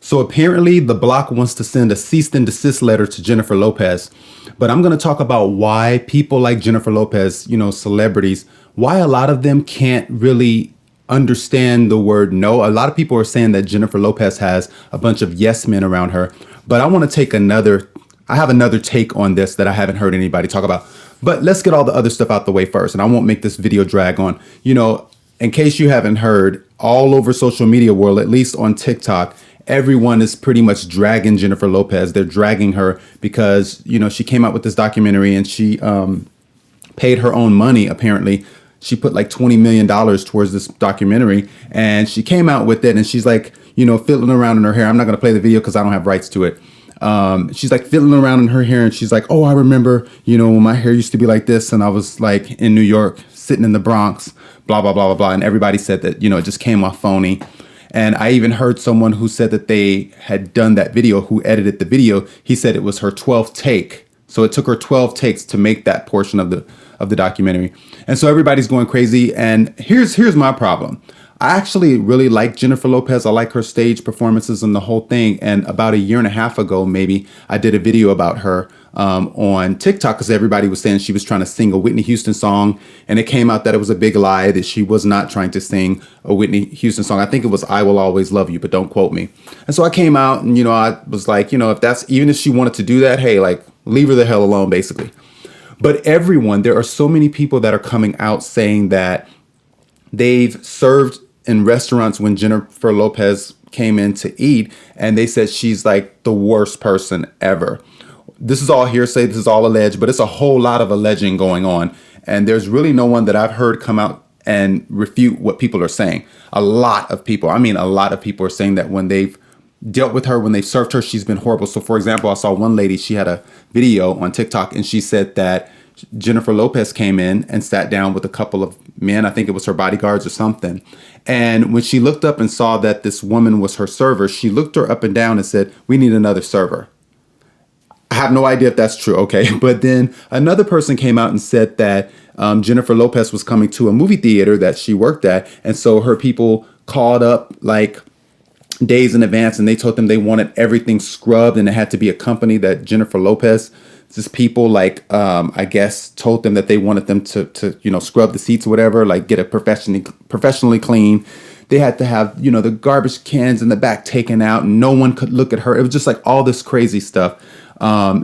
So apparently the block wants to send a cease and desist letter to Jennifer Lopez. But I'm going to talk about why people like Jennifer Lopez, celebrities, why a lot of them can't really understand the word no. A lot of people are saying that Jennifer Lopez has a bunch of yes men around her. But I have another take on this that I haven't heard anybody talk about. But let's get all the other stuff out the way first. And I won't make this video drag on. In case you haven't heard, all over social media world, at least on TikTok, everyone is pretty much dragging Jennifer Lopez. They're dragging her because, she came out with this documentary and she paid her own money, apparently. She put like $20 million towards this documentary and she came out with it and she's like, fiddling around in her hair. I'm not going to play the video because I don't have rights to it. She's like fiddling around in her hair and she's like, oh, I remember, when my hair used to be like this and I was like in New York, sitting in the Bronx, blah, blah, blah, blah, blah. And everybody said that, it just came off phony. And I even heard someone who said that they had done that video, who edited the video. He said it was her 12th take. So it took her 12 takes to make that portion of the documentary. And so everybody's going crazy. And here's my problem. I actually really like Jennifer Lopez. I like her stage performances and the whole thing. And about a year and a half ago, maybe, I did a video about her on TikTok because everybody was saying she was trying to sing a Whitney Houston song. And it came out that it was a big lie, that she was not trying to sing a Whitney Houston song. I think it was I Will Always Love You, but don't quote me. And so I came out and, I was like, even if she wanted to do that, hey, like, leave her the hell alone, basically. But there are so many people that are coming out saying that they've served in restaurants when Jennifer Lopez came in to eat, and they said she's like the worst person ever. This is all hearsay, this is all alleged, but it's a whole lot of alleging going on. And there's really no one that I've heard come out and refute what people are saying. A lot of people are saying that when they've dealt with her, when they've served her, she's been horrible. So for example, I saw one lady, she had a video on TikTok and she said that Jennifer Lopez came in and sat down with a couple of men. I think it was her bodyguards or something. And when she looked up and saw that this woman was her server, she looked her up and down and said, "We need another server." I have no idea if that's true. Okay. But then another person came out and said that Jennifer Lopez was coming to a movie theater that she worked at. And so her people called up like days in advance and they told them they wanted everything scrubbed and it had to be a company that Jennifer Lopez, just people I guess told them that they wanted them to scrub the seats or whatever, like get it professionally clean. They had to have, the garbage cans in the back taken out and no one could look at her. It was just like all this crazy stuff.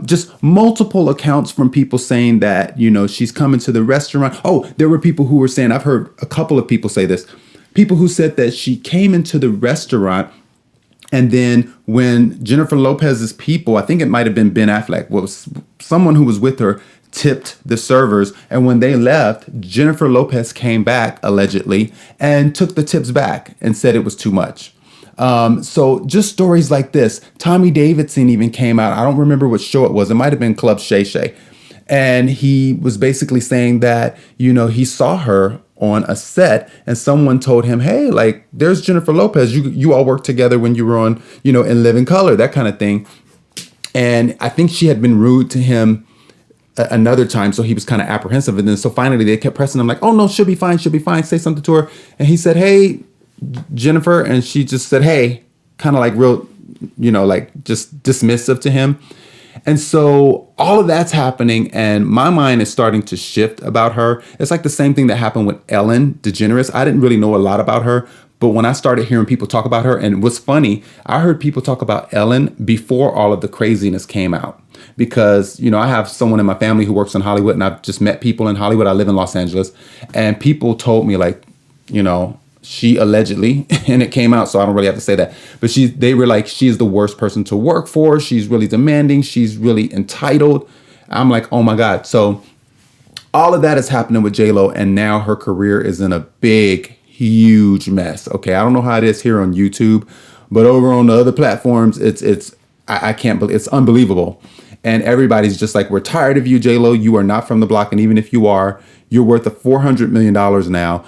Just multiple accounts from people saying that, she's coming to the restaurant. Oh, there were people who were saying, I've heard a couple of people say this, people who said that she came into the restaurant. And then when Jennifer Lopez's people, I think it might have been Ben Affleck, was someone who was with her, tipped the servers. And when they left, Jennifer Lopez came back, allegedly, and took the tips back and said it was too much. So just stories like this. Tommy Davidson even came out. I don't remember what show it was. It might have been Club Shay Shay. And he was basically saying that, he saw her on a set and someone told him, hey, like there's Jennifer Lopez. You all worked together when you were on, In Living Color, that kind of thing. And I think she had been rude to him another time. So he was kind of apprehensive. And then so finally they kept pressing him like, oh no, she'll be fine. She'll be fine. Say something to her. And he said, hey, Jennifer. And she just said, hey, kind of like real, like just dismissive to him. And so all of that's happening and my mind is starting to shift about her. It's like the same thing that happened with Ellen DeGeneres. I didn't really know a lot about her, but when I started hearing people talk about her, and what's funny, I heard people talk about Ellen before all of the craziness came out. Because, I have someone in my family who works in Hollywood and I've just met people in Hollywood. I live in Los Angeles and people told me like, she allegedly, and it came out, so I don't really have to say that, but they were like, she's the worst person to work for. She's really demanding. She's really entitled. I'm like, oh my God. So all of that is happening with J-Lo, and now her career is in a big, huge mess. Okay, I don't know how it is here on YouTube, but over on the other platforms, I can't believe, it's unbelievable. And everybody's just like, we're tired of you, J-Lo. You are not from the block, and even if you are, you're worth a $400 million now.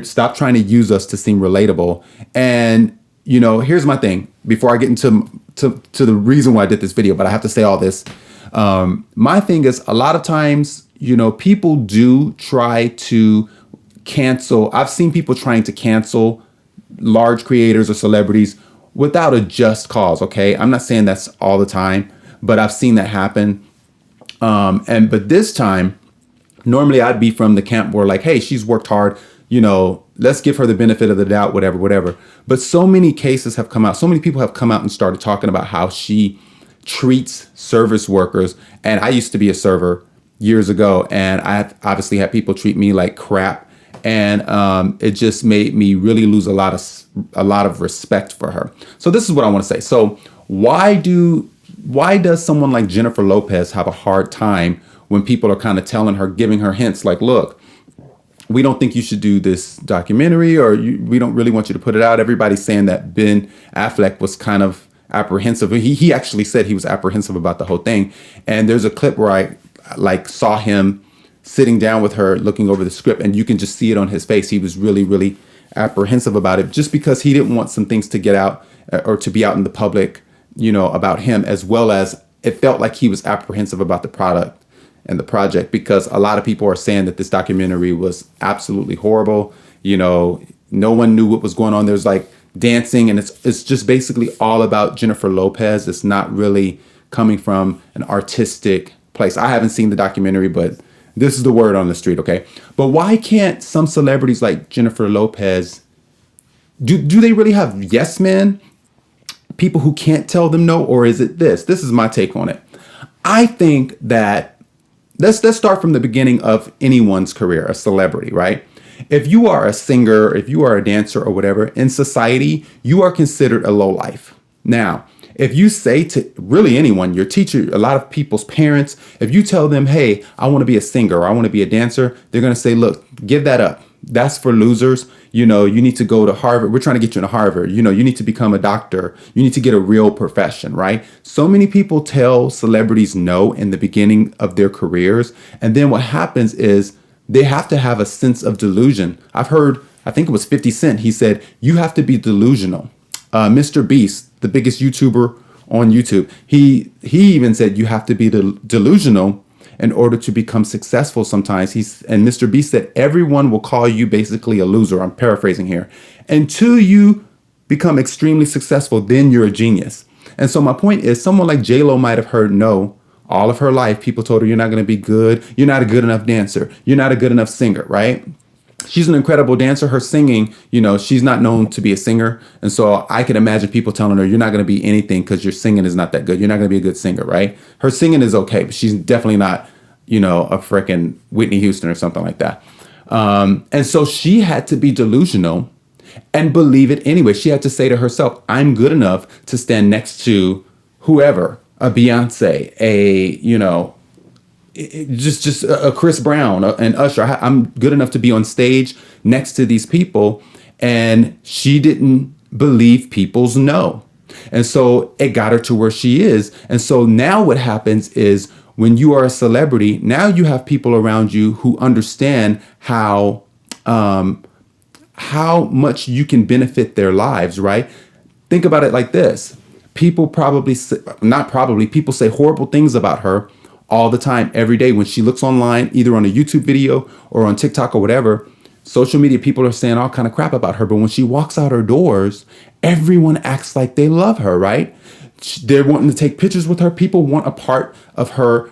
Stop trying to use us to seem relatable. And, here's my thing before I get into the reason why I did this video, but I have to say all this. My thing is a lot of times, people do try to cancel. I've seen people trying to cancel large creators or celebrities without a just cause. Okay. I'm not saying that's all the time, but I've seen that happen. But this time, normally I'd be from the camp where like, hey, she's worked hard, let's give her the benefit of the doubt, whatever, whatever. But so many cases have come out. So many people have come out and started talking about how she treats service workers. And I used to be a server years ago, and I obviously had people treat me like crap. And it just made me really lose a lot of respect for her. So this is what I want to say. So why does someone like Jennifer Lopez have a hard time when people are kind of telling her, giving her hints like, look, we don't think you should do this documentary, or we don't really want you to put it out. Everybody's saying that Ben Affleck was kind of apprehensive. He actually said he was apprehensive about the whole thing. And there's a clip where I like saw him sitting down with her, looking over the script, and you can just see it on his face. He was really, really apprehensive about it, just because he didn't want some things to get out or to be out in the public, about him, as well as it felt like he was apprehensive about the product and the project, because a lot of people are saying that this documentary was absolutely horrible. No one knew what was going on. There's like dancing, and it's just basically all about Jennifer Lopez. It's not really coming from an artistic place. I haven't seen the documentary, but this is the word on the street, okay? But why can't some celebrities like Jennifer Lopez, do they really have yes men? People who can't tell them no? Or is it this? This is my take on it. I think that let's start from the beginning of anyone's career, a celebrity, right? If you are a singer, if you are a dancer or whatever, in society, you are considered a lowlife. Now, if you say to really anyone, your teacher, a lot of people's parents, if you tell them, hey, I want to be a singer or I want to be a dancer, they're going to say, look, give that up. That's for losers. You need to go to Harvard. We're trying to get you into Harvard. You need to become a doctor. You need to get a real profession, right? So many people tell celebrities no in the beginning of their careers. And then what happens is they have to have a sense of delusion. I've heard, I think it was 50 Cent. He said, you have to be delusional. Mr. Beast, the biggest YouTuber on YouTube, he even said you have to be delusional in order to become successful sometimes. And Mr. Beast said everyone will call you basically a loser. I'm paraphrasing here. Until you become extremely successful, then you're a genius. And so my point is, someone like J-Lo might have heard no all of her life. People told her, you're not going to be good. You're not a good enough dancer. You're not a good enough singer, right? She's an incredible dancer. Her singing, she's not known to be a singer. And so I can imagine people telling her, you're not going to be anything because your singing is not that good. You're not going to be a good singer, right? Her singing is okay, but she's definitely not, a freaking Whitney Houston or something like that. And so she had to be delusional and believe it anyway. She had to say to herself, I'm good enough to stand next to whoever, a Beyonce, just a Chris Brown, an Usher. I'm good enough to be on stage next to these people. And she didn't believe people's no. And so it got her to where she is. And so now what happens is, when you are a celebrity, now you have people around you who understand how much you can benefit their lives, right? Think about it like this. People people say horrible things about her all the time, every day. When she looks online, either on a YouTube video or on TikTok or whatever, social media, people are saying all kind of crap about her. But when she walks out her doors, everyone acts like they love her, right? They're wanting to take pictures with her. People want a part of her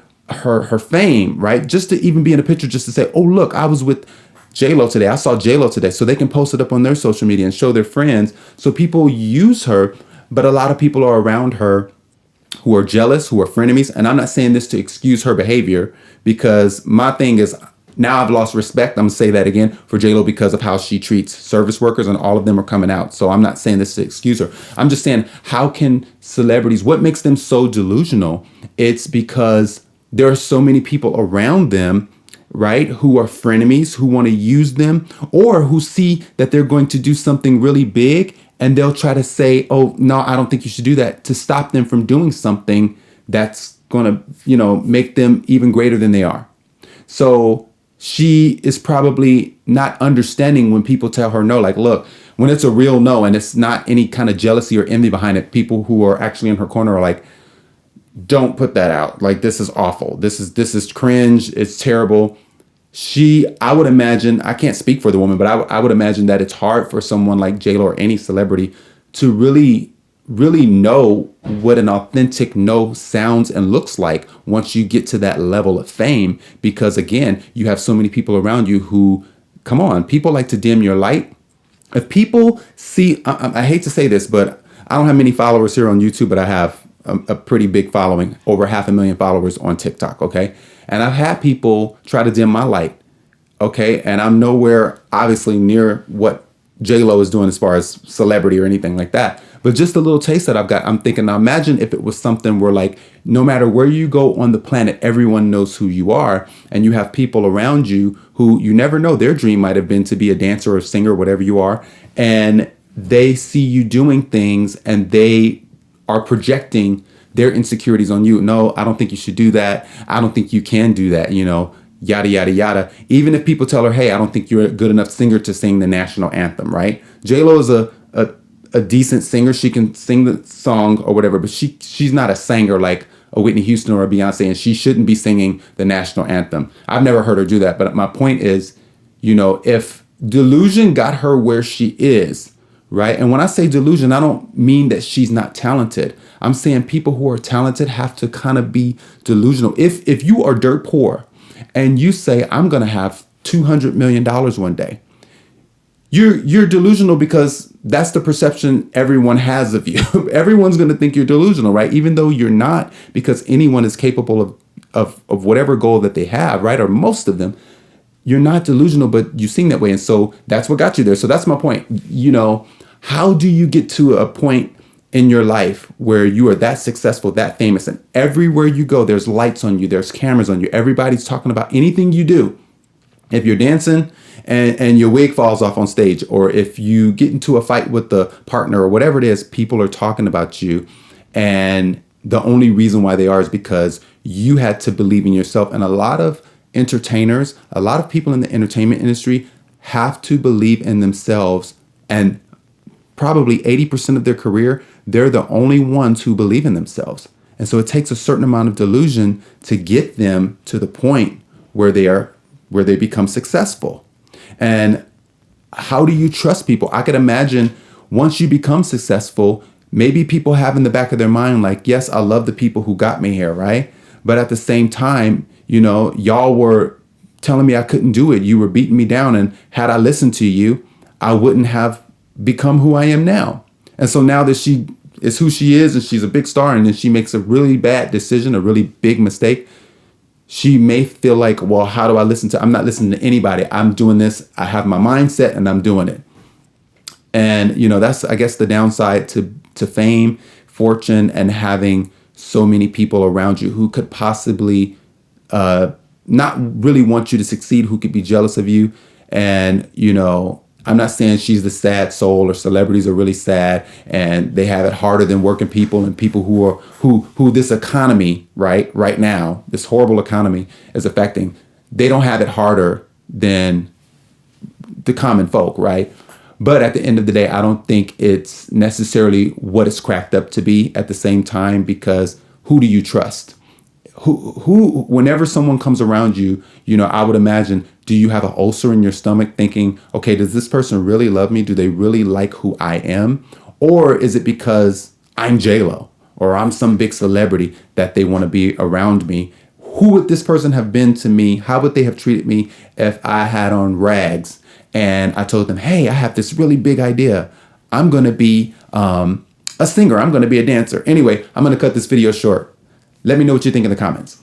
fame, right? Just to even be in a picture, just to say, oh, look, I was with J-Lo today. I saw J-Lo today. So they can post it up on their social media and show their friends. So people use her, but a lot of people are around her who are jealous, who are frenemies. And I'm not saying this to excuse her behavior, because my thing is, now I've lost respect. I'm going to say that again for J-Lo because of how she treats service workers, and all of them are coming out. So I'm not saying this to excuse her. I'm just saying, how can celebrities, what makes them so delusional? It's because there are so many people around them, right, who are frenemies, who want to use them, or who see that they're going to do something really big, and they'll try to say, oh, no, I don't think you should do that, to stop them from doing something that's going to, make them even greater than they are. So she is probably not understanding when people tell her no. Like, look, when it's a real no and it's not any kind of jealousy or envy behind it, people who are actually in her corner are like, don't put that out. Like, this is awful. This is cringe. It's terrible. I would imagine, I can't speak for the woman, but I would imagine that it's hard for someone like J-Lo or any celebrity to really really know what an authentic no sounds and looks like once you get to that level of fame. Because again, you have so many people around you who, come on, people like to dim your light. If people see, I hate to say this, but I don't have many followers here on YouTube, but I have a pretty big following, over 500,000 followers on TikTok. Okay. And I've had people try to dim my light. Okay. And I'm nowhere obviously near what J-Lo is doing as far as celebrity or anything like that. But just a little taste that I've got, I'm thinking, now imagine if it was something where like, no matter where you go on the planet, everyone knows who you are. And you have people around you who you never know, their dream might have been to be a dancer or a singer, whatever you are. And they see you doing things and they are projecting their insecurities on you. No, I don't think you should do that. I don't think you can do that, yada, yada, yada. Even if people tell her, hey, I don't think you're a good enough singer to sing the national anthem, right? J-Lo is a decent singer. She can sing the song or whatever, but she's not a singer like a Whitney Houston or a Beyonce, and she shouldn't be singing the national anthem. I've never heard her do that. But my point is, if delusion got her where she is, right? And when I say delusion, I don't mean that she's not talented. I'm saying people who are talented have to kind of be delusional. If you are dirt poor and you say, I'm going to have $200 million one day, you're delusional because that's the perception everyone has of you. Everyone's going to think you're delusional, right? Even though you're not, because anyone is capable of whatever goal that they have, right? Or most of them. You're not delusional, but you seem that way. And so that's what got you there. So that's my point. How do you get to a point in your life where you are that successful, that famous, and everywhere you go, there's lights on you, there's cameras on you, everybody's talking about anything you do. If you're dancing and your wig falls off on stage, or if you get into a fight with the partner or whatever it is, people are talking about you. And the only reason why they are is because you had to believe in yourself. And a lot of entertainers, a lot of people in the entertainment industry have to believe in themselves. And probably 80% of their career, they're the only ones who believe in themselves. And so it takes a certain amount of delusion to get them to the point where they become successful. And how do you trust people? I could imagine once you become successful, maybe people have in the back of their mind, like, yes, I love the people who got me here, right? But at the same time, y'all were telling me I couldn't do it. You were beating me down. And had I listened to you, I wouldn't have become who I am now. And so now that she is who she is and she's a big star, and then she makes a really bad decision, a really big mistake, she may feel like, well, how do I listen to? I'm not listening to anybody. I'm doing this. I have my mindset and I'm doing it. And, that's, I guess, the downside to fame, fortune, and having so many people around you who could possibly not really want you to succeed, who could be jealous of you. And, I'm not saying she's the sad soul, or celebrities are really sad and they have it harder than working people and people who this economy, right now, this horrible economy is affecting. They don't have it harder than the common folk, right? But at the end of the day, I don't think it's necessarily what it's cracked up to be at the same time, because who do you trust? Who, whenever someone comes around you, I would imagine, do you have an ulcer in your stomach thinking, okay, does this person really love me? Do they really like who I am? Or is it because I'm J-Lo or I'm some big celebrity that they want to be around me? Who would this person have been to me? How would they have treated me if I had on rags and I told them, hey, I have this really big idea. I'm going to be a singer. I'm going to be a dancer. Anyway, I'm going to cut this video short. Let me know what you think in the comments.